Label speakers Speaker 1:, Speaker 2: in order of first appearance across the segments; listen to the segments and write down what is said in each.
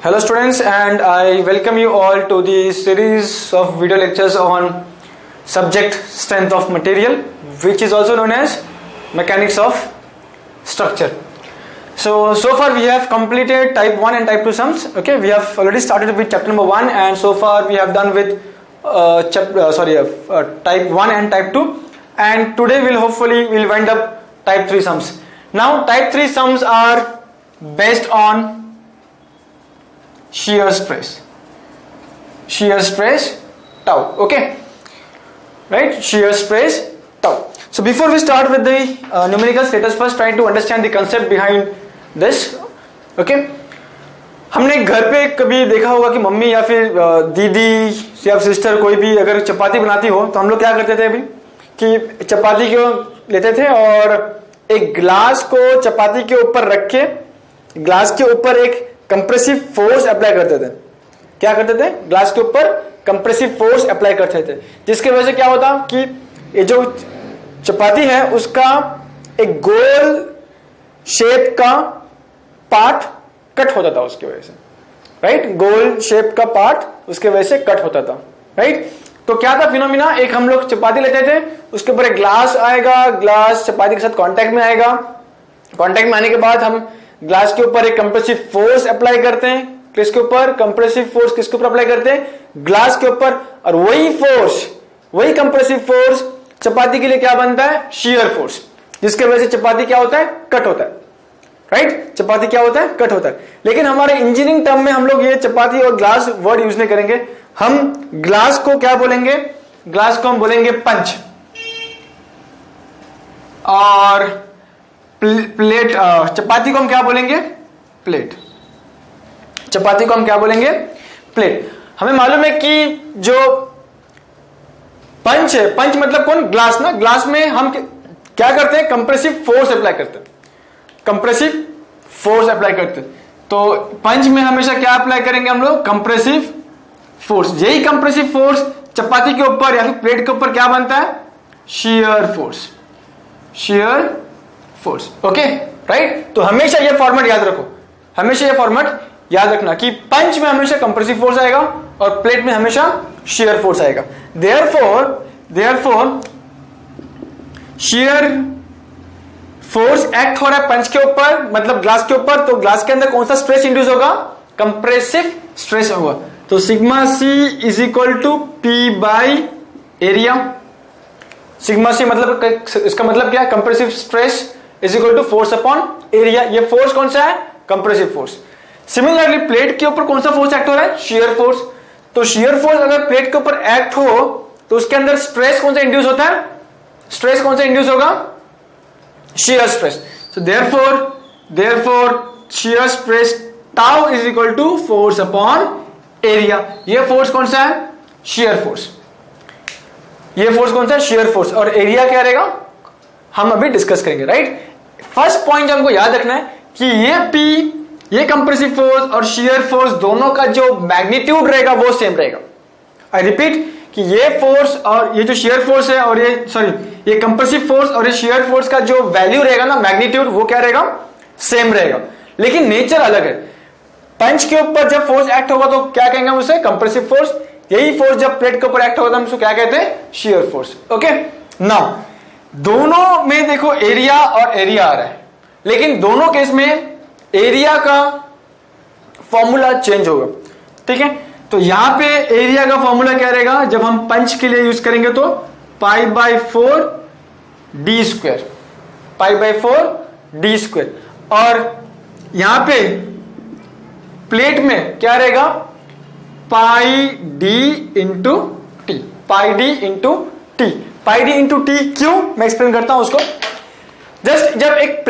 Speaker 1: Hello students, and I welcome you all to the series of video lectures on subject strength of material, which is also known as mechanics of structure. So far we have completed type 1 and type 2 sums. Okay, we have already started with chapter number 1, and so far we have done with type 1 and type 2, and today we'll wind up type 3 sums. Now type 3 sums are based on shear stress tau. Okay, right? Shear stress tau. So before we start with the numericals, let us first try to understand the concept behind this. Okay, हमने घर पे कभी देखा होगा कि mummy या फिर दीदी या सिस्टर कोई भी अगर चपाती बनाती हो तो हम लोग क्या करते थे अभी कि चपाती को लेते थे और एक ग्लास को चपाती के ऊपर रख के ग्लास के ऊपर एक कंप्रेसिव फोर्स अप्लाई करते थे. क्या करते थे? ग्लास के ऊपर कंप्रेसिव फोर्स अप्लाई करते थे, जिसकी वजह से क्या होता कि ये जो चपाती है उसका एक गोल शेप का पार्ट कट होता था उसकी वजह से, राइट? गोल शेप का पार्ट उसके वजह से कट होता था, राइट? तो क्या था फिनोमिना? एक हम लोग चपाती लेते थे, उसके ऊपर एक ग्लास आएगा, ग्लास चपाती के साथ कांटेक्ट में आएगा, कांटेक्ट में आने के बाद हम ग्लास के ऊपर एक कंप्रेसिव फोर्स अप्लाई करते हैं. किसके ऊपर? कंप्रेसिव फोर्स किसके ऊपर अप्लाई करते हैं? ग्लास के ऊपर. और वही कंप्रेसिव फोर्स चपाती के लिए क्या बनता है? शियर फोर्स, जिसके वजह से चपाती क्या होता है? कट होता है, राइट? चपाती क्या होता है? कट होता है. लेकिन हमारे इंजीनियरिंग टर्म में हम लोग ये चपाती और ग्लास वर्ड यूज नहीं करेंगे. हम ग्लास को क्या बोलेंगे? ग्लास को हम बोलेंगे पंच, और प्लेट चपाती को हम क्या बोलेंगे? प्लेट. चपाती को हम क्या बोलेंगे? प्लेट. हमें मालूम है कि जो पंच है, पंच मतलब कौन? ग्लास ना. ग्लास में हम क्या करते हैं? कंप्रेसिव फोर्स अप्लाई करते हैं. कंप्रेसिव फोर्स अप्लाई करते हैं. तो पंच में हमेशा क्या अप्लाई करेंगे हम लोग? Compressive force. यही कंप्रेसिव फोर्स चपाती के ऊपर या फिर प्लेट के ऊपर क्या बनता है? Shear force. Shear force. Okay, right? तो हमेशा ये फॉर्मेट याद रखो, हमेशा ये फॉर्मेट याद रखना कि पंच में हमेशा कंप्रेसिव फोर्स आएगा और प्लेट में हमेशा शियर फोर्स आएगा. देयरफॉर शियर फोर्स एक्ट हो रहा है पंच के ऊपर, मतलब ग्लास के ऊपर, तो ग्लास के अंदर कौन सा स्ट्रेस इंड्यूस होगा? कंप्रेसिव स्ट्रेस होगा. तो sigma c is equal to p by area. Sigma c मतलब इसका मतलब क्या है? Compressive stress is equal to force upon area. ये फोर्स कौन सा है? Compressive force. सिमिलरली प्लेट के ऊपर कौन सा फोर्स एक्ट हो रहा है? Shear force. तो शियर फोर्स अगर प्लेट के ऊपर एक्ट हो तो उसके अंदर स्ट्रेस कौन सा इंड्यूस होता है? स्ट्रेस कौन सा इंड्यूस होगा? Shear stress. So therefore shear stress tau is equal to force upon area. ये फोर्स कौन सा है? Shear force. ये फोर्स कौन सा है? Shear force. और एरिया क्या रहेगा? हम अभी डिस्कस करेंगे, राइट? फर्स्ट पॉइंट हमको याद रखना है कि ये पी, ये कंप्रेसिव फोर्स और शियर फोर्स दोनों का जो मैग्नीट्यूड रहेगा वो सेम रहेगा. आई रिपीट कि ये फोर्स और ये जो शियर फोर्स है और ये कंप्रेसिव फोर्स और ये शियर फोर्स का जो वैल्यू रहेगा ना, मैग्नीट्यूड, वो क्या रहेगा? सेम रहेगा. लेकिन नेचर अलग है. पंच के ऊपर जब फोर्स एक्ट होगा तो क्या कहेंगे हम उसे? Compressive force. यही फोर्स जब प्लेट के ऊपर एक्ट होगा तो हम उसको क्या कहते हैं? Shear force. ओके, नाउ दोनों में देखो एरिया और एरिया आ रहा है, लेकिन दोनों केस में एरिया का फॉर्मूला चेंज होगा. ठीक है, तो यहां पे एरिया का फॉर्मूला क्या रहेगा? जब हम पंच के लिए यूज करेंगे तो pi by 4 d square, pi by 4 d square. और यहां पे प्लेट में क्या रहेगा? पाई डी इंटू टी. पाई डी इंटू टी. पाई डी इंटू टी क्यों? मैं एक्सप्लेन करता हूं उसको. जस्ट जब एक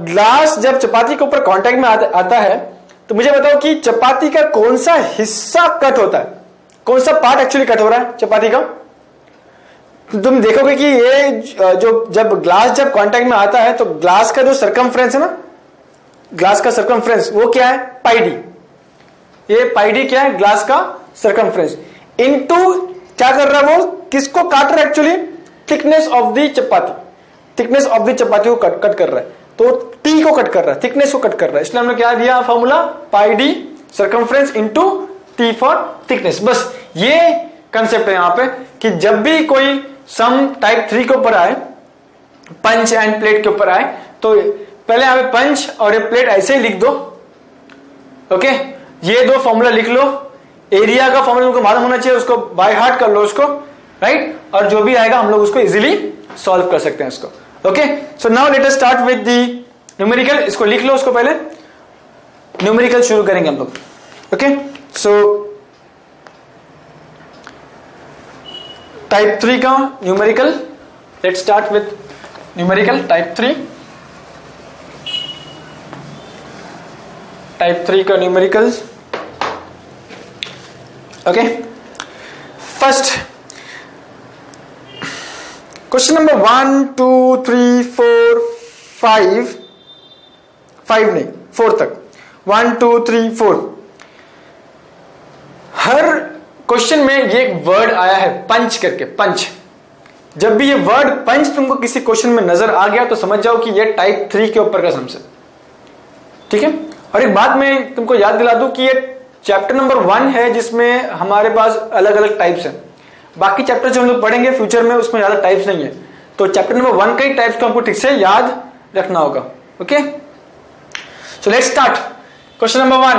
Speaker 1: ग्लास जब चपाती के ऊपर कांटेक्ट में आता है तो मुझे बताओ कि चपाती का कौन सा हिस्सा कट होता है? कौन सा पार्ट एक्चुअली कट हो रहा है चपाती का? तो तुम देखोगे कि ये जो जब ग्लास जब कांटेक्ट में आता है तो ग्लास का जो सर्कमफ्रेंस है ना, ग्लास का सर्कमफ्रेंस वो क्या है? पाई डी. ये पाई डी क्या है? ग्लास का सर्कमफ्रेंस इनटू क्या कर रहा है? वो किसको काट रहा है actually? Thickness of the chapati. Thickness of the chapati को कट कर रहा है. तो टी को कट कर रहा है, थिकनेस को कट कर रहा है. इसलिए हमने क्या दिया formula? Pi D circumference into T for thickness. बस ये कंसेप्ट है यहां पे कि जब भी कोई सम टाइप 3 के ऊपर आए, पंच एंड प्लेट के ऊपर आए, तो पहले यहां पे पंच और ये प्लेट ऐसे ही लिख दो। ओके, ये दो फॉर्मूला लिख लो, एरिया का फॉर्मूला तुमको मालूम होना चाहिए, उसको बाय हार्ट कर लो उसको, राइट, और जो भी आएगा हम लोग उसको इजीली सॉल्व कर सकते हैं उसको। Okay, so now let us start with the numerical. इसको लिख लो, उसको पहले न्यूमेरिकल शुरू करेंगे हम लोग। ओके, सो टाइप 3 का numerical, let's start with numerical type 3। Type 3 का numericals. Okay, first question number 1 2 3 4 5 नहीं 4 तक, 1 2 3 4। हर क्वेश्चन में ये एक वर्ड आया है पंच करके, पंच। जब भी ये वर्ड पंच तुमको किसी क्वेश्चन में नजर आ गया तो समझ जाओ कि ये टाइप 3 के ऊपर का सम है। ठीक है, और एक बात मैं तुमको याद दिला दूं कि ये चैप्टर नंबर 1 है जिसमें हमारे पास अलग अलग टाइप्स हैं। बाकी चैप्टर जो हम लोग पढ़ेंगे फ्यूचर में उसमें ज्यादा टाइप्स नहीं है, तो चैप्टर नंबर 1 का ही टाइप्स को हमको ठीक से याद रखना होगा। Okay, so let's start. Question number 1,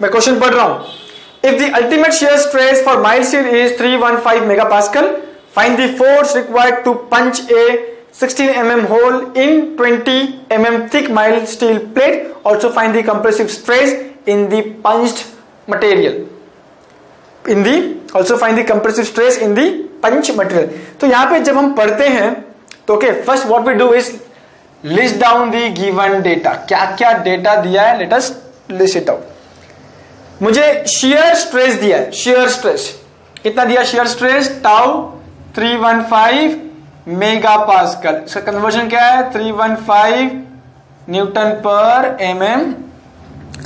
Speaker 1: मैं क्वेश्चन पढ़ रहा हूं। If the ultimate shear stress for mild steel is 315 megapascal, find the force required to punch a 16 mm hole in 20 mm thick mild steel plate. Also find the compressive stress in the punched material. Also find the compressive stress in the punch material. तो यहाँ पे जब हम पढ़ते हैं तो okay, first what we do is list down the given data. क्या क्या डेटा दिया है, let us list it out. मुझे shear stress दिया है, shear stress कितना दिया? shear stress tau 315 mega pascal. इसका कन्वर्जन क्या है? 315 newton per mm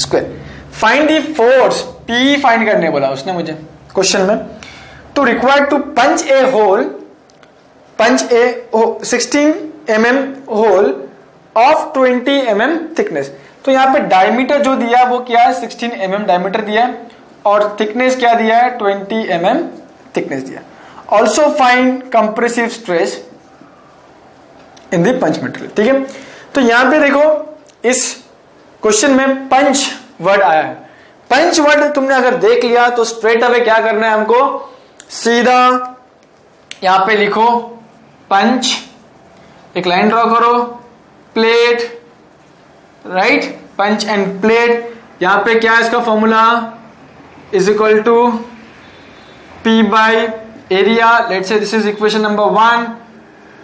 Speaker 1: square. Find the force, P find करने बोला उसने मुझे क्वेश्चन में। To required to punch a hole, punch a 16 mm hole of 20 mm thickness. तो यहां पे डायमीटर जो दिया वो क्या है? 16 mm डायमीटर दिया है, और थिकनेस क्या दिया है? 20 mm थिकनेस दिया। Also find compressive stress in the punch material. ठीक है, तो यहां पे देखो इस क्वेश्चन में पंच वर्ड आया है। पंच वर्ड तुमने अगर देख लिया तो स्ट्रेट अवे क्या करना है हमको? सीधा यहां पे लिखो पंच, एक लाइन ड्रॉ करो, plate, right, punch and plate. यहां पे क्या है इसका formula? Is equal to P by area. Let's say this is equation number 1।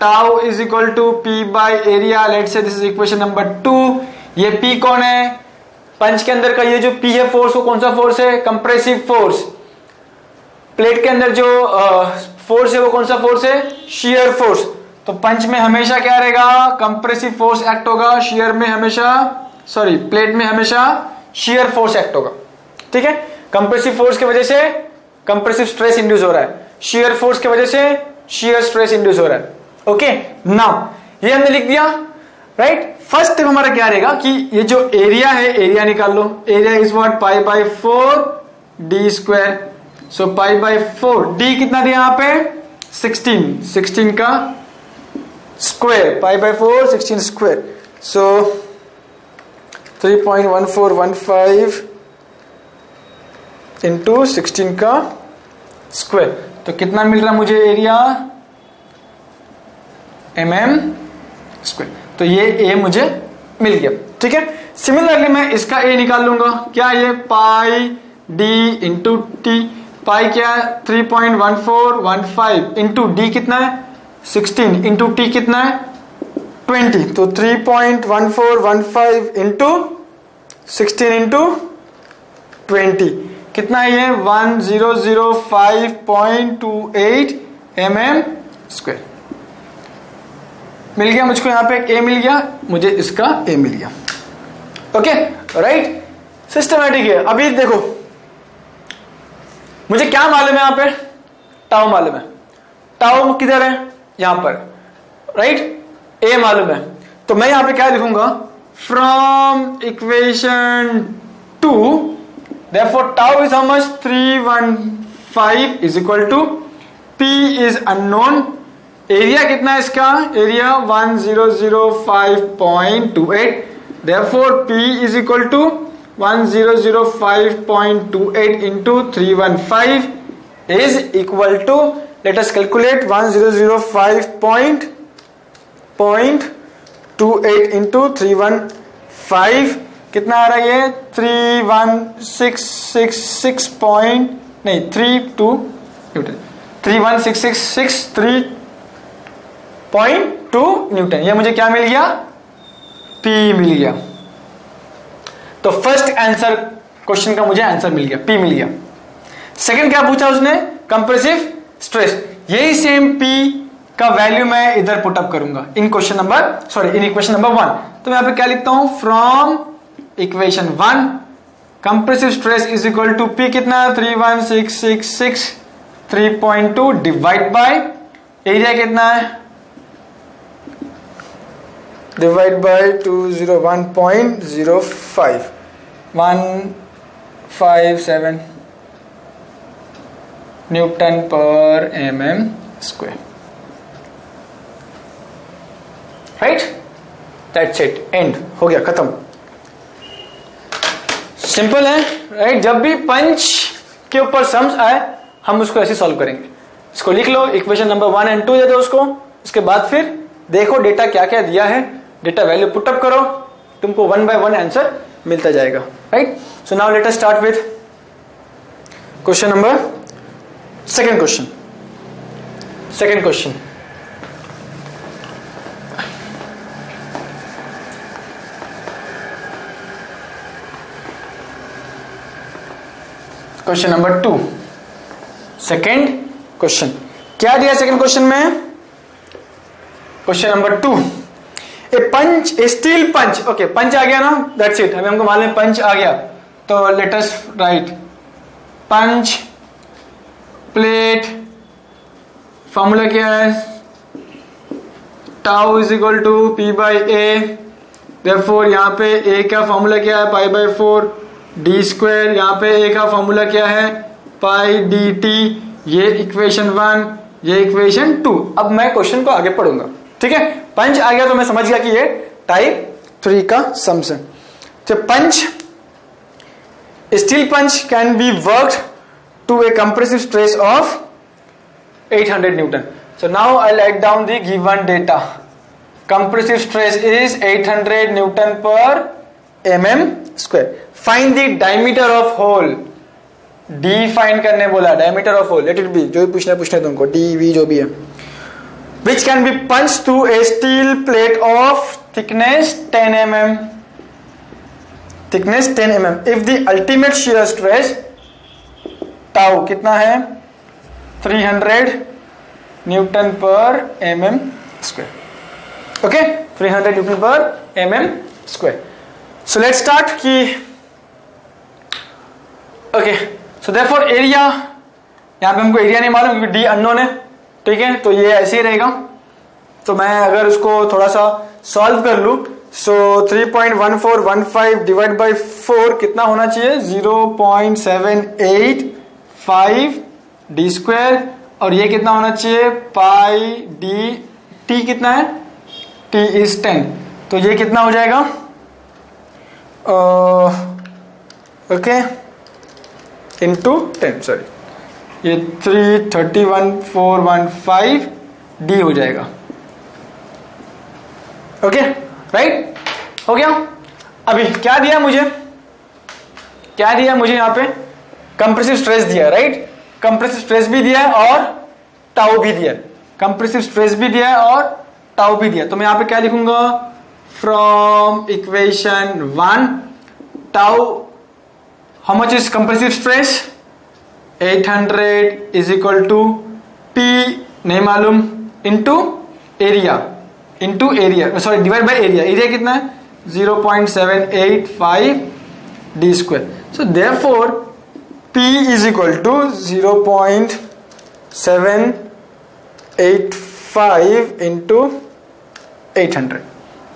Speaker 1: Tau is equal to P by area. Let's say this is equation number 2। ये P कौन है? पंच के अंदर का ये जो P है फोर्स, वो कौन सा फोर्स है? Compressive force. प्लेट के अंदर जो फोर्स है वो कौन सा फोर्स है? Shear force. तो पंच में हमेशा क्या रहेगा? कंप्रेसिव फोर्स एक्ट होगा, शियर में हमेशा, सॉरी प्लेट में हमेशा शियर फोर्स एक्ट होगा। ठीक है, कंप्रेसिव फोर्स की वजह से कंप्रेसिव स्ट्रेस इंड्यूस हो रहा है, शियर फोर्स की वजह से शियर स्ट्रेस इंड्यूस हो रहा है। ओके, नाउ ये हमने लिख दिया, राइट। फर्स्ट स्टेप हमारा क्या रहेगा कि ये जो एरिया है, एरिया निकाल लो। Area is what? Pi by 4 d square. So pi by 4, d कितना दिया यहाँ पे? 16 का square, pi by 4 16 square. So 3.1415 into 16 का स्क्वायर। तो कितना मिल रहा मुझे एरिया? mm square. तो ये a मुझे मिल गया। ठीक है, सिमिलरली मैं इसका a निकाल लूंगा। क्या ये? पाई डी इंटू टी। पाई क्या है? 3.1415 इंटू डी कितना है? 16 इंटू टी कितना है? 20। तो 3.1415 इंटू 16 इंटू 20 कितना है ये? 1005.28 mm स्क्वायर। मिल गया मुझको, यहां पे एक a मिल गया, मुझे इसका a मिल गया। ओके, राइट, सिस्टमैटिक है। अभी देखो मुझे क्या मालूम है? यहां पे टाउ मालूम है। टाउ किधर है? यहां पर, राइट। a मालूम है, तो मैं यहां पे क्या लिखूंगा? From equation 2 therefore tau is how much 315 is equal to P is unknown, area कितना है इसका, area 1005.28, therefore P is equal to 1005.28 into 315 is equal to, let us calculate 1005.28 into 315 कितना आ रहा है ये 31666 point नहीं 32 न्यूटन 31666.2 न्यूटन, ये मुझे क्या मिल गया, P मिल गया। तो फर्स्ट आंसर क्वेश्चन का मुझे आंसर मिल गया, P मिल गया। सेकंड क्या पूछा उसने, कंप्रेसिव स्ट्रेस, यही सेम P का वैल्यू मैं इधर पुट अप करूंगा इन इक्वेशन नंबर 1। तो मैं यहां पे क्या लिखता हूं, from equation 1 compressive stress is equal to P कितना 31666.3.2 डिवाइड बाय एरिया कितना है, divide by 201.05 157 newton per mm square, right, that's it, and हो गया, खत्म। सिंपल है, राइट। जब भी पंच के ऊपर सम्स आए हम उसको ऐसे सॉल्व करेंगे। इसको लिख लो, इक्वेशन नंबर 1 और 2 दे दो उसको, उसके बाद फिर देखो डेटा क्या क्या दिया है, डेटा वैल्यू पुटअप करो, तुमको 1 by 1 आंसर मिलता जाएगा, right. So now let us start with question number second question. Question number 2, second question क्या दिया सेकेंड क्वेश्चन में, क्वेश्चन नंबर 2, ए पंच, ए स्टील पंच, ओके पंच आ गया ना, दैट्स इट, अभी हमको मालूम है पंच आ गया, तो let us right punch plate, formula क्या है, tau is equal to P by A, therefore यहाँ पे ए का फॉर्मूला क्या है, पाई बाई 4 डी स्क्वायर, यहाँ पे ए का फॉर्मूला क्या है, पाई डी टी, ये इक्वेशन 1, ये इक्वेशन 2। अब मैं क्वेश्चन को आगे पढ़ूंगा, ठीक है। पंच आ गया तो मैं समझ गया कि ये टाइप 3 का सम्स है। तो punch, steel punch can be worked to a compressive stress of 800 newton. So now I write down the given data, compressive stress is 800 newton per mm square. Find the diameter of hole, d find करने बोला, diameter of hole, let it be, जो भी पूछना तुमको, D we जो भी है, which can be punched through a steel plate of thickness 10 mm, thickness 10 mm if the ultimate shear stress tau कितना है 300 Newton per mm square, okay 300 Newton per mm square. So let's start की, okay so therefore area, यहां पे हमको area नहीं मालूम क्योंकि D unknown है, ठीक है, तो ये ऐसे ही रहेगा। तो मैं अगर उसको थोड़ा सा सॉल्व कर लूं, सो 3.1415 डिवाइड बाई 4 कितना होना चाहिए, 0.785 डी स्क्वायर, और ये कितना होना चाहिए, पाई डी टी कितना है, टी इज 10, तो ये कितना हो जाएगा, ओके इंटू 10, सॉरी ये 331.415 डी हो जाएगा, ओके राइट, हो गया। अभी क्या दिया मुझे, यहां पे कंप्रेसिव स्ट्रेस दिया, राइट, कंप्रेसिव स्ट्रेस भी दिया है और टाउ भी दिया, कंप्रेसिव स्ट्रेस भी दिया है और टाउ भी दिया। तो मैं यहां पे क्या लिखूंगा, from equation 1 tau, how much is compressive stress, 800 is equal to P नहीं मालूम into area, sorry divide by area, area कितना है 0.785 d square. So therefore P is equal to 0.785 into 800,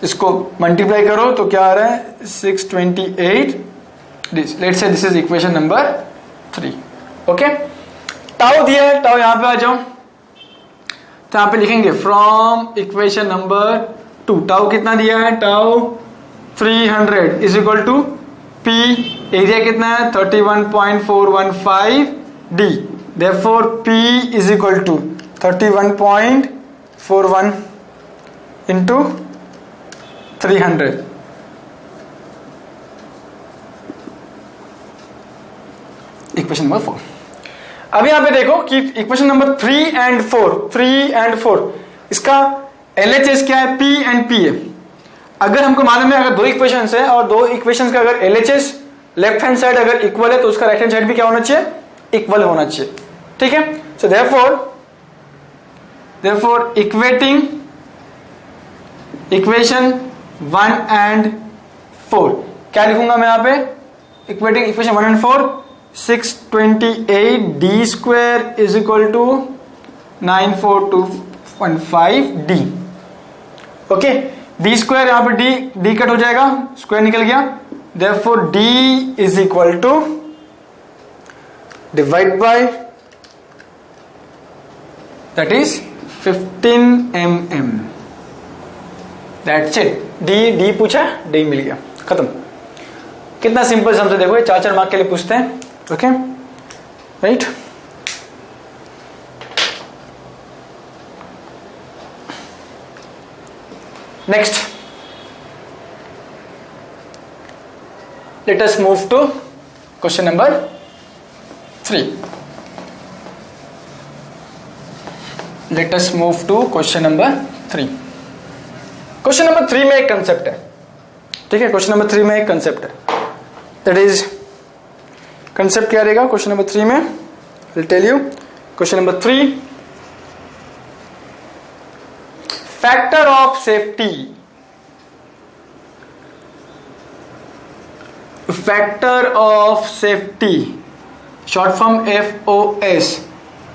Speaker 1: इसको मल्टीप्लाई करो तो क्या आ रहा है 628 this, let's say this is equation number 3. Okay, tau दिया है, टाउ यहां पे आ जाओ, तो यहां पे लिखेंगे फ्रॉम इक्वेशन नंबर 2. टाउ कितना दिया है, tau 300 is equal to p, area कितना है 31.415 d, therefore p is equal to 31.41 into 300. Equation number 4. अब यहां पे देखो कि इक्वेशन नंबर 3 and 4 इसका LHS क्या है, P and P है. अगर हमको मालूम है अगर दो इक्वेशंस है और दो इक्वेशंस का अगर LHS लेफ्ट हैंड साइड अगर इक्वल है तो उसका राइट हैंड साइड भी क्या होना चाहिए, इक्वल होना चाहिए. ठीक है, so therefore equating equation 1 and 4 क्या लिखूंगा मैं यहां पे, equating equation 1 and 4, 628 d square is equal to 94215 d. Okay, d square यहां पे डी कट हो जाएगा, स्क्वायर निकल गया, therefore d is equal to divide by that is 15 mm. That's it. D पूछा, डी मिल गया, खत्म. कितना सिंपल समझे, देखो ये 4 मार्क के लिए पूछते हैं. Okay, right. Next, let us move to question number 3. Let us move to question number 3. Question number 3 में एक कंसेप्ट है. ठीक है, क्वेश्चन नंबर 3 में एक कंसेप्ट है, दैट इज कंसेप्ट क्या रहेगा क्वेश्चन नंबर 3 में, will tell you. Question number 3, factor of safety. Factor of safety, short form FOS,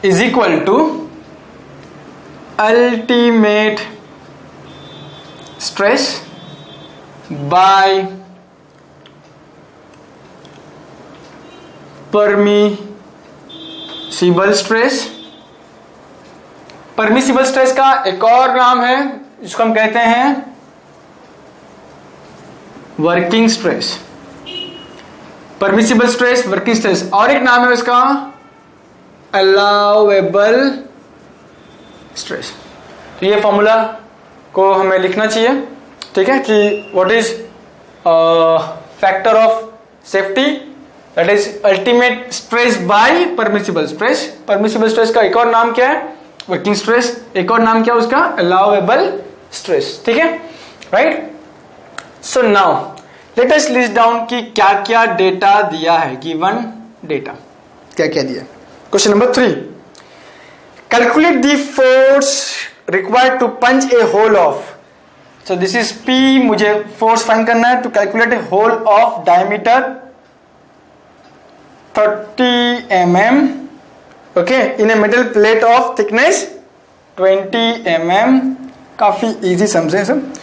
Speaker 1: is equal to ultimate stress by permissible stress. Permissible stress का एक और नाम है जिसको हम कहते हैं working stress. Permissible stress, working stress, और एक नाम है उसका अलाउएबल स्ट्रेस. तो ये फॉर्मूला को हमें लिखना चाहिए. ठीक है, कि what is factor of safety, that is ultimate stress by permissible stress. Permissible stress का एक और नाम क्या है, वर्किंग स्ट्रेस. एक और नाम क्या है उसका, अलाउएबल स्ट्रेस. ठीक है, राइट. सो नाउ लेट अस लिस्ट डाउन कि क्या क्या डेटा दिया है, गिवन डेटा क्या क्या दिया. Question number 3, calculate the force required to punch a hole of. So this is P, मुझे फोर्स फाइंड करना है to calculate a hole of diameter 30 mm. Okay, in a metal plate of thickness 20 mm. काफी easy समझे सब.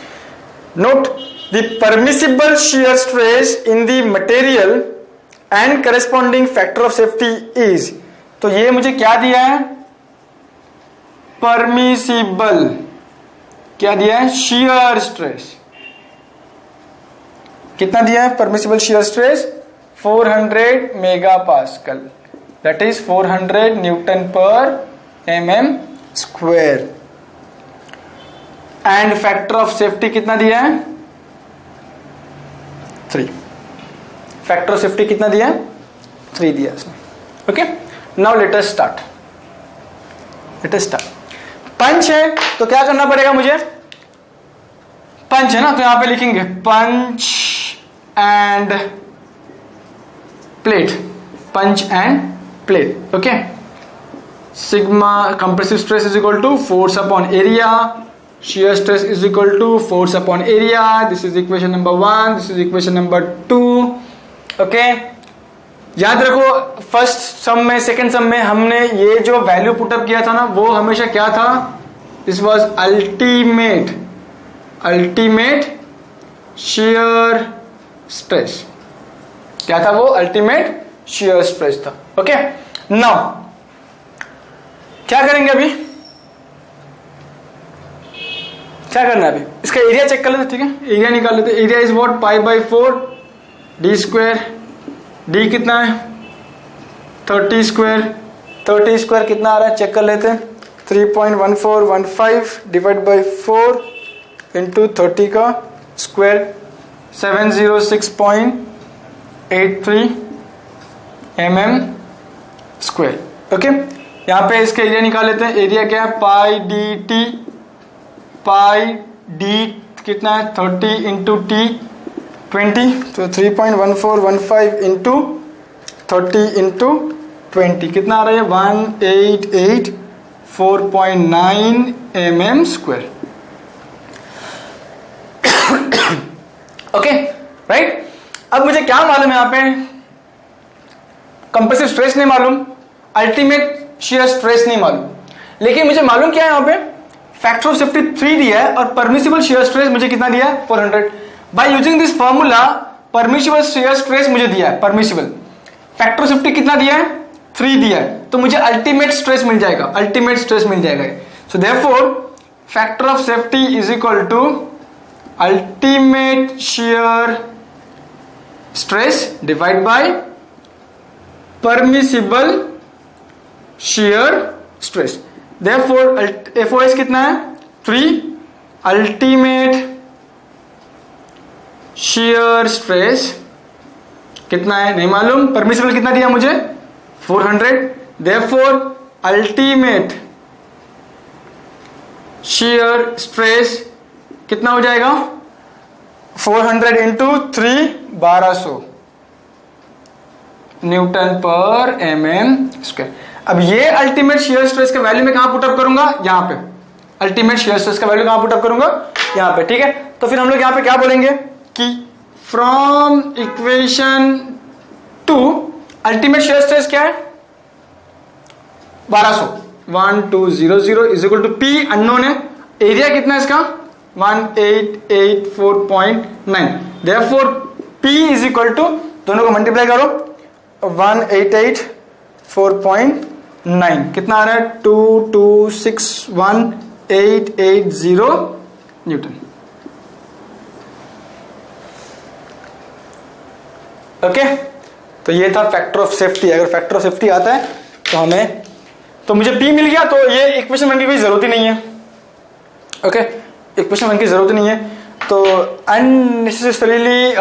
Speaker 1: Note the permissible shear stress in the material and corresponding factor of safety is. तो ये मुझे क्या दिया है, परमिसिबल, क्या दिया है, शियर स्ट्रेस. कितना दिया है permissible shear stress, 400 megapascal, that is 400 Newton per mm square. And factor of safety कितना दिया है, 3. फैक्टर ऑफ सेफ्टी कितना दिया है, 3 दिया इसमें. Okay, now let us start. Punch है तो क्या करना पड़ेगा मुझे, पंच है ना, तो यहां पे लिखेंगे punch and plate. Punch and plate. Okay, sigma compressive stress is equal to force upon area, shear stress is equal to force upon area. This is equation number 1, this is equation number 2. Okay, याद रखो first सम में, second सम में हमने ये जो value put up किया था ना, वो हमेशा क्या था, this was ultimate shear stress. क्या था वो? अल्टीमेट शियर स्ट्रेस था। ओके, नाउ क्या करेंगे अभी? क्या करना है अभी? इसका एरिया चेक कर लेते, ठीक है, एरिया निकाल लेते। Area is what? Pi by 4 d square. D कितना है? 30 स्क्वायर। 30 स्क्वायर कितना आ रहा है चेक कर लेते हैं। 3.1415 डिवाइड बाई 4 इंटू 30 का स्क्वायर 706.83 mm स्क्वायर। ओके, यहाँ पे इसका एरिया निकाल लेते हैं। एरिया क्या है? पाई डी टी। पाई डी कितना है? 30 इंटू टी 20, तो 3.1415 इंटू 30 इंटू 20 कितना आ रहा है? 1884.9 mm स्क्वायर। Okay, right. अब मुझे क्या मालूम है यहाँ पे? कंप्रेसिव स्ट्रेस नहीं मालूम, अल्टीमेट शियर स्ट्रेस नहीं मालूम, लेकिन मुझे मालूम क्या है यहाँ पे? फैक्टर ऑफ सेफ्टी 3 दिया है और परमिसिबल शियर स्ट्रेस मुझे कितना दिया है? 400। By using this formula permissible shear stress मुझे दिया है, परमिसिबल। फैक्टर ऑफ सेफ्टी कितना दिया है? 3 दिया है, तो मुझे अल्टीमेट स्ट्रेस मिल जाएगा, अल्टीमेट स्ट्रेस मिल जाएगा। So therefore factor of safety is equal to ultimate shear stress divide by permissible shear stress. Therefore FOS कितना है? 3। अल्टीमेट शियर स्ट्रेस कितना है? नहीं मालूम। परमिसिबल कितना दिया मुझे? 400। देयरफॉर अल्टीमेट शियर स्ट्रेस कितना हो जाएगा? 400 इंटू 3 1200 न्यूटन पर एमएम स्क्वायर। अब ये अल्टीमेट शियर स्ट्रेस का वैल्यू मैं कहां पुट अप करूंगा? यहां पे। अल्टीमेट शियर स्ट्रेस का वैल्यू कहां पुट अप करूंगा? यहां पे, ठीक है। तो फिर हम लोग यहां पे क्या बोलेंगे कि from equation 2 ultimate shear stress क्या है? 1200 1200 is equal to P unknown है। एरिया कितना है इसका? 1884.9। Therefore P is equal to, दोनों को मल्टीप्लाई करो, 1884.9 कितना आ रहा है? 2261880 न्यूटन। ओके, तो ये था फैक्टर ऑफ सेफ्टी। अगर फैक्टर ऑफ सेफ्टी आता है तो हमें, तो मुझे P मिल गया, तो ये इक्वेशन बनने की कोई जरूरत ही नहीं है। ओके, इक्वेशन बनने की जरूरत नहीं है, तो अननेसेसरीली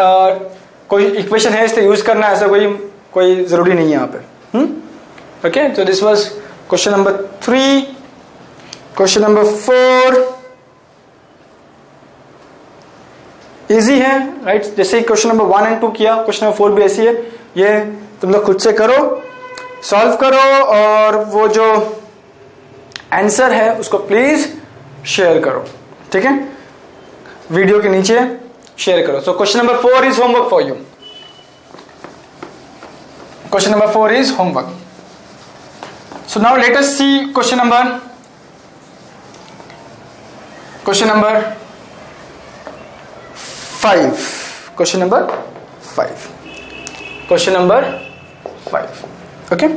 Speaker 1: कोई इक्वेशन है इसलिए यूज करना, ऐसा कोई जरूरी नहीं है यहाँ पे। ओके, तो this was question number 3। Question number 4 easy है, राइट। जैसे क्वेश्चन नंबर 1 और 2 किया, क्वेश्चन नंबर 4 भी ऐसी है। ये तुम लोग खुद से करो, सॉल्व करो, और वो जो आंसर है उसको प्लीज शेयर करो, ठीक है, वीडियो के नीचे शेयर करो। So question number 4 is homework for you. Question number 4 is homework. So now let us see question number 5। Question number 5। Okay,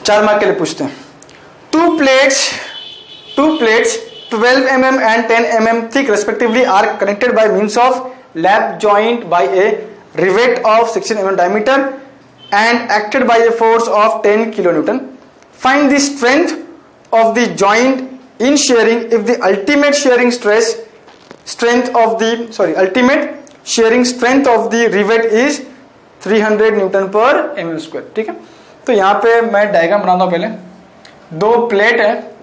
Speaker 1: 4 mark के लिए पूछते हैं। Two plates 12 mm and 10 mm thick respectively are connected by means of lap joint by a rivet of 16 mm diameter and acted by a force of 10 kilonewton. Find the strength of the joint in shearing if the ultimate shearing strength of the rivet is 300 Newton per mm square. ठीक है, तो यहां पे मैं diagram बनाता हूं। पहले 2 plate है,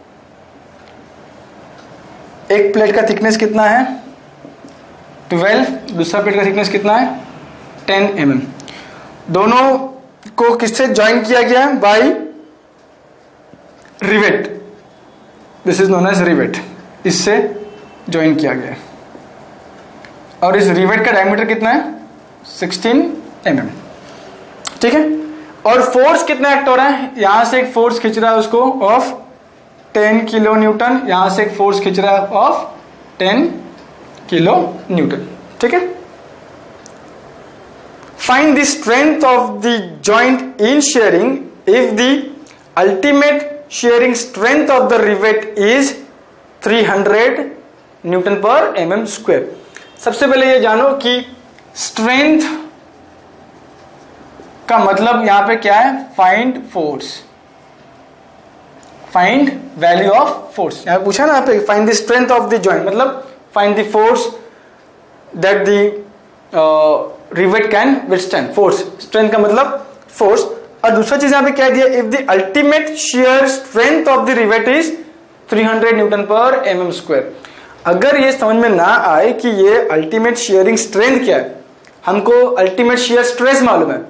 Speaker 1: एक प्लेट का थिकनेस कितना है 12, दूसरा प्लेट का थिकनेस कितना है 10 mm। दोनों को किससे ज्वाइन किया गया है? By rivet, this is known as rivet, इससे ज्वाइन किया गया है। और इस रिवेट का डायमीटर कितना है 16 mm। ठीक है, और फोर्स कितना एक्ट हो रहा है? यहां से एक फोर्स खींच रहा है उसको ऑफ 10 किलो न्यूटन, यहां से एक फोर्स खींच रहा है ऑफ 10 किलो न्यूटन। ठीक है, find the strength of the joint in sharing if the ultimate sharing strength of the rivet is 300 Newton per mm square. सबसे पहले ये जानो कि स्ट्रेंथ का मतलब यहां पे क्या है, find force, find value of force. यहां पूछा ना, यहाँ पे find the strength of the joint, मतलब find the force that the rivet can withstand. Force, strength का मतलब फोर्स। और दूसरा चीज यहां पे क्या दिया, if the ultimate shear strength of the rivet is 300 Newton per mm square. अगर ये समझ में ना आए कि ये अल्टीमेट शियरिंग स्ट्रेंथ क्या है, हमको अल्टीमेट शियर स्ट्रेस मालूम है,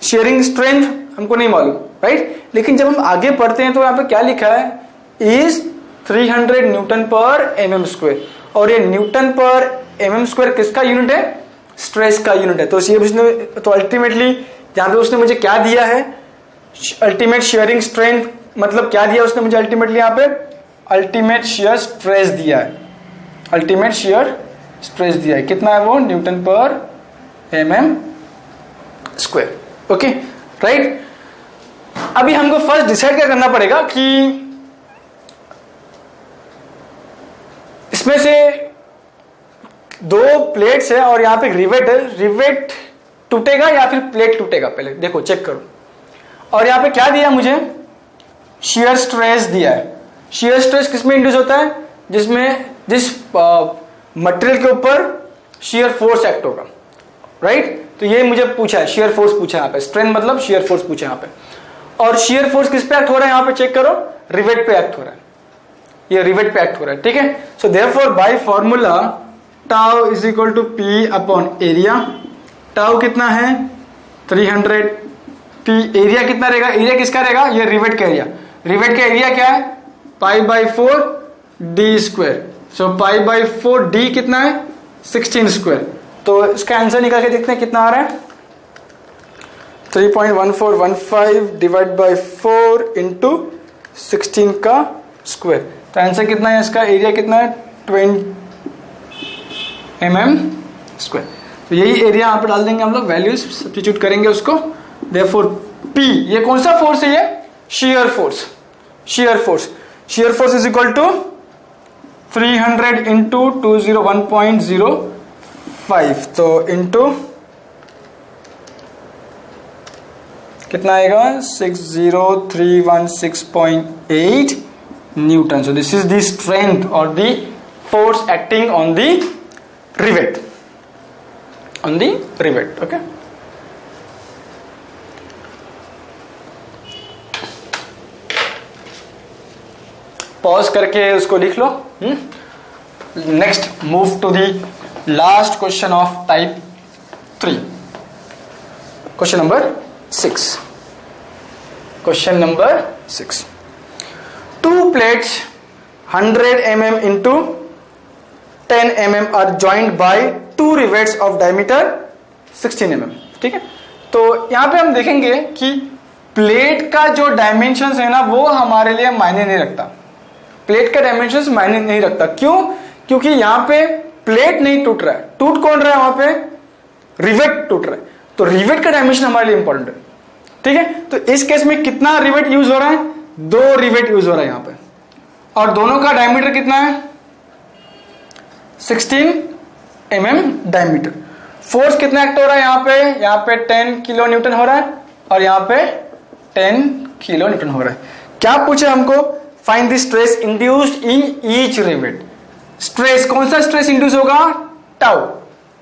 Speaker 1: शियरिंग स्ट्रेंथ हमको नहीं मालूम, राइट। लेकिन जब हम आगे पढ़ते हैं तो यहाँ पे क्या लिखा है, is 300 Newton per mm square. और ये न्यूटन पर mm स्क्वायर किसका यूनिट है, स्ट्रेस का यूनिट है। तो ये उसने, तो अल्टीमेटली यहाँ पे उसने मुझे क्या दिया है, अल्टीमेट शियरिंग स्ट्रेंथ, मतलब क्या दिया उसने मुझे अल्टीमेटली, यहाँ पे अल्टीमेट शियर स्ट्रेस दिया है, अल्टीमेट शियर स्ट्रेस दिया है। कितना है वो, Newton per mm square. Okay, right. अभी हमको फर्स्ट डिसाइड क्या करना पड़ेगा कि इसमें से दो प्लेट्स है और यहां पे रिवेट है, रिवेट टूटेगा या फिर प्लेट टूटेगा, पहले देखो चेक करो। और यहां पे क्या दिया मुझे, शियर स्ट्रेस दिया है। शियर स्ट्रेस किसमें इंड्यूस होता है, जिसमें जिस मटेरियल के ऊपर शियर फोर्स एक्ट होगा, राइट। तो ये मुझे पूछा है, शियर फोर्स पूछा है यहाँ पे, स्ट्रेंथ मतलब शियर फोर्स पूछा है यहाँ पे। और शियर फोर्स किस पे एक्ट हो रहा है, यहाँ पे चेक करो, रिवेट पे एक्ट हो रहा है, ये रिवेट पे एक्ट हो रहा है, ठीक है। So therefore by formula tau is equal to P upon area. Tau कितना है 300, पी एरिया कितना रहेगा, एरिया किसका रहेगा, ये रिवेट का एरिया। रिवेट का एरिया क्या है, π/4 d स्क्वायर। सो π/4 d कितना है 16 स्क्वायर। तो इसका आंसर निकाल के देखते हैं कितना आ रहा है, 3.1415 डिवाइड बाई 4 इंटू 16 का स्क्वायर। तो आंसर कितना है, इसका एरिया कितना है 20 mm स्क्वायर। तो यही एरिया यहाँ पे डाल देंगे हम लोग, वैल्यूज सब्स्टिट्यूट करेंगे उसको। देयरफॉर P, ये कौन सा फोर्स है, ये shear force, shear force. Shear force is equal to 300 into 201.05, तो इंटू कितना आएगा 60316.8 newton. So this is the strength और the force acting on the rivet, on the rivet. Okay, pause करके उसको लिख लो। Next move to the last question of type 3, question number 6। Question number 6, 2 plates 100 mm into 10 mm are joined by 2 rivets of diameter 16 mm। ठीक है, तो यहां पे हम देखेंगे कि प्लेट का जो डायमेंशंस है ना, वो हमारे लिए मायने नहीं रखता। प्लेट का डायमेंशंस मायने नहीं रखता, क्यों, क्योंकि यहां पे प्लेट नहीं टूट रहा है, टूट कौन रहा है, वहां पे रिवेट टूट रहा है। तो रिवेट का डायमेंशन हमारे लिए इंपॉर्टेंट है, ठीक है। तो इस केस में कितना रिवेट यूज हो रहा है, 2 रिवेट यूज हो रहा है यहां पे, और दोनों का डायमीटर कितना है 16 mm डायमीटर। फोर्स कितना एक्ट हो रहा है यहाँ पे 10 किलो न्यूटन हो रहा है और यहाँ पे 10 किलो न्यूटन हो रहा है। क्या पूछे हमको, find the stress induced in each rivet. Stress, कौन सा स्ट्रेस इंड्यूस होगा, टाउ।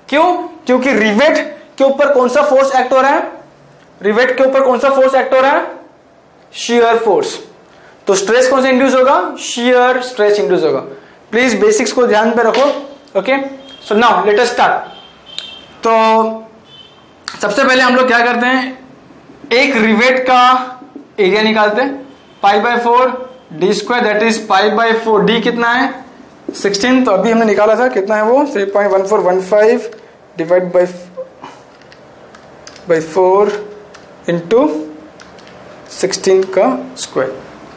Speaker 1: क्यों, क्योंकि रिवेट के ऊपर कौन सा फोर्स एक्ट हो रहा है, रिवेट के ऊपर कौन सा फोर्स एक्ट हो रहा है, शियर फोर्स। तो स्ट्रेस कौन सा इंड्यूस होगा, शियर स्ट्रेस इंड्यूस होगा। प्लीज बेसिक्स को ध्यान पे रखो। ओके, सो नाउ लेट अस स्टार्ट। तो सबसे पहले हम लोग क्या करते हैं, एक रिवेट का एरिया निकालते हैं, π/4 d square, that is π/4 d कितना है 16। तो अभी हमने निकाला था, कितना है वो 3.1415 डिवाइड बाई 4 इंटू 16 का square,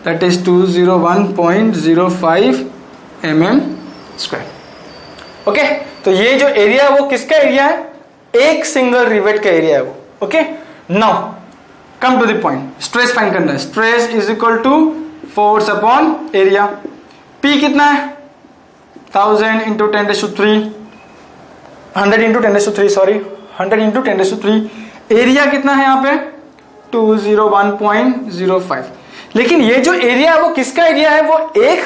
Speaker 1: that is 201.05 mm square. Okay, तो ये जो एरिया है वो किसका एरिया है, एक सिंगल रिवेट का एरिया है वो। Okay, now come to the point, stress find करना है। Stress is equal to force upon area. P कितना है? 1000 into 10⁻³ 100 into 10⁻³ sorry 100 into 10⁻³। Area कितना है यहाँ पे? 201.05। लेकिन ये जो एरिया है वो किसका एरिया है? वो एक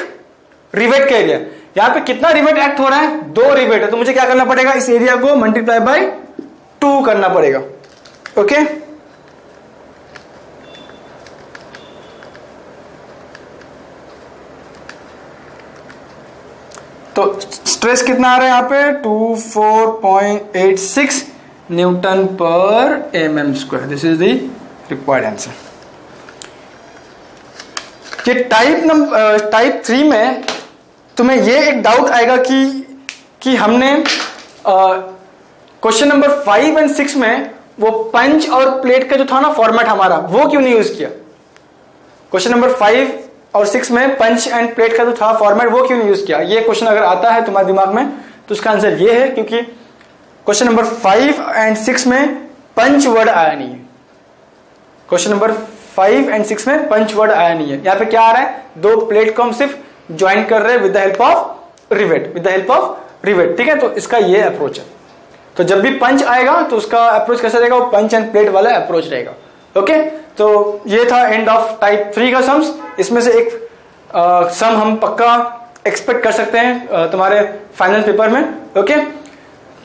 Speaker 1: रिवेट का एरिया। यहाँ पे कितना रिवेट एक्ट हो रहा है? 2 रिवेट है। तो मुझे क्या करना पड़ेगा? इस एरिया को मल्टीप्लाई बाय 2 करना पड़ेगा। ओके, तो स्ट्रेस कितना आ रहा है यहाँ पे? 24.86 न्यूटन पर mm²। This is the required answer. ये टाइप 3 में तुम्हें ये एक डाउट आएगा कि हमने क्वेश्चन नंबर 5 और 6 में वो पंच और प्लेट का जो था ना फॉर्मेट हमारा, वो क्यों नहीं यूज किया? क्वेश्चन नंबर 5 और 6 में पंच एंड प्लेट का जो था फॉर्मेट, वो क्यों नहीं यूज किया? ये क्वेश्चन अगर आता है तुम्हारे दिमाग में तो उसका आंसर ये है क्योंकि क्वेश्चन नंबर 5 और 6 में पंच वर्ड आया नहीं है। क्वेश्चन नंबर 5 और 6 में पंच वर्ड आया नहीं है। यहाँ पे क्या आ रहा है? 2 प्लेट को हम सिर्फ ज्वाइन कर रहे हैं with the help of rivet. ठीक है, तो इसका ये अप्रोच है। तो जब भी पंच आएगा तो उसका अप्रोच कैसा रहेगा? वो पंच एंड प्लेट वाला अप्रोच रहेगा। ओके, तो ये था एंड ऑफ टाइप 3 का सम्स। इसमें से एक सम हम पक्का एक्सपेक्ट कर सकते हैं तुम्हारे फाइनल पेपर में। ओके,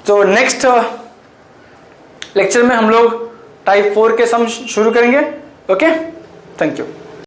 Speaker 1: तो नेक्स्ट लेक्चर में हम लोग टाइप 4 के सम शुरू करेंगे। Okay, thank you.